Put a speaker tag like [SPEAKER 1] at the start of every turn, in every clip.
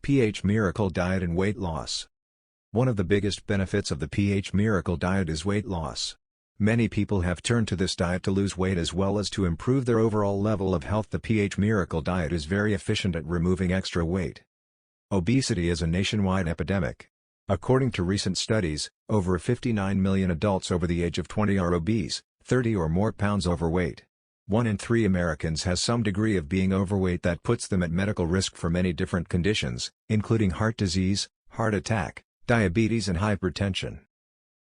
[SPEAKER 1] pH Miracle Diet and Weight Loss. One of the biggest benefits of the pH Miracle Diet is weight loss. Many people have turned to this diet to lose weight as well as to improve their overall level of health. The pH Miracle Diet is very efficient at removing extra weight. Obesity is a nationwide epidemic. According to recent studies, over 59 million adults over the age of 20 are obese, 30 or more pounds overweight. 1 in 3 Americans has some degree of being overweight that puts them at medical risk for many different conditions, including heart disease, heart attack, diabetes and hypertension.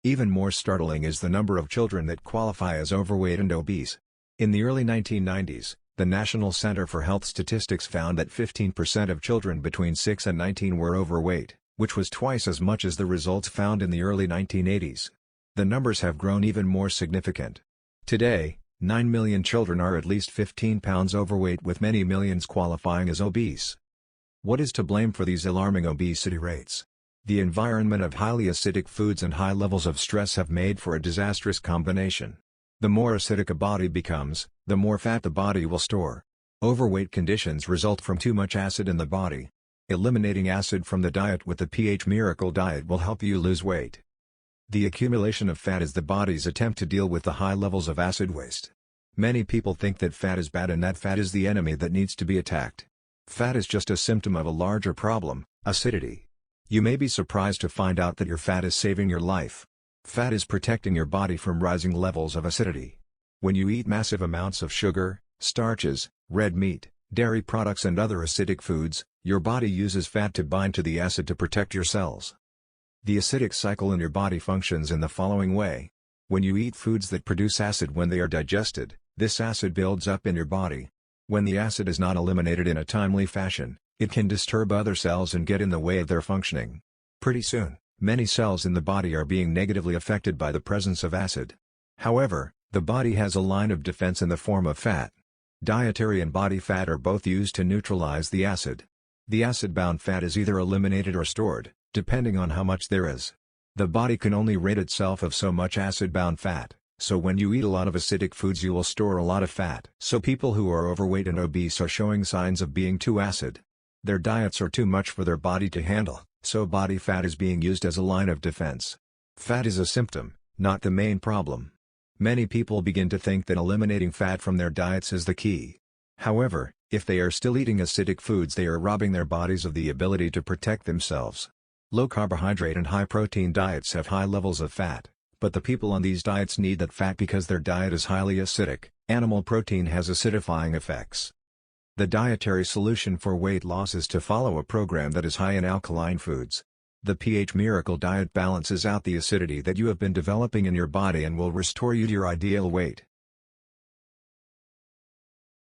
[SPEAKER 1] Even more startling is the number of children that qualify as overweight and obese. In the early 1990s, the National Center for Health Statistics found that 15% of children between 6 and 19 were overweight, which was twice as much as the results found in the early 1980s. The numbers have grown even more significant. Today, 9 million children are at least 15 pounds overweight, with many millions qualifying as obese. What is to blame for these alarming obesity rates? The environment of highly acidic foods and high levels of stress have made for a disastrous combination. The more acidic a body becomes, the more fat the body will store. Overweight conditions result from too much acid in the body. Eliminating acid from the diet with the pH Miracle Diet will help you lose weight. The accumulation of fat is the body's attempt to deal with the high levels of acid waste. Many people think that fat is bad and that fat is the enemy that needs to be attacked. Fat is just a symptom of a larger problem, acidity. You may be surprised to find out that your fat is saving your life. Fat is protecting your body from rising levels of acidity. When you eat massive amounts of sugar, starches, red meat, dairy products and other acidic foods, your body uses fat to bind to the acid to protect your cells. The acidic cycle in your body functions in the following way. When you eat foods that produce acid when they are digested, this acid builds up in your body. When the acid is not eliminated in a timely fashion, it can disturb other cells and get in the way of their functioning. Pretty soon, many cells in the body are being negatively affected by the presence of acid. However, the body has a line of defense in the form of fat. Dietary and body fat are both used to neutralize the acid. The acid-bound fat is either eliminated or stored, depending on how much there is. The body can only rid itself of so much acid-bound fat, so when you eat a lot of acidic foods you will store a lot of fat. So people who are overweight and obese are showing signs of being too acid. Their diets are too much for their body to handle, so body fat is being used as a line of defense. Fat is a symptom, not the main problem. Many people begin to think that eliminating fat from their diets is the key. However, if they are still eating acidic foods they are robbing their bodies of the ability to protect themselves. Low-carbohydrate and high-protein diets have high levels of fat, but the people on these diets need that fat because their diet is highly acidic. Animal protein has acidifying effects. The dietary solution for weight loss is to follow a program that is high in alkaline foods. The pH Miracle Diet balances out the acidity that you have been developing in your body and will restore you to your ideal weight.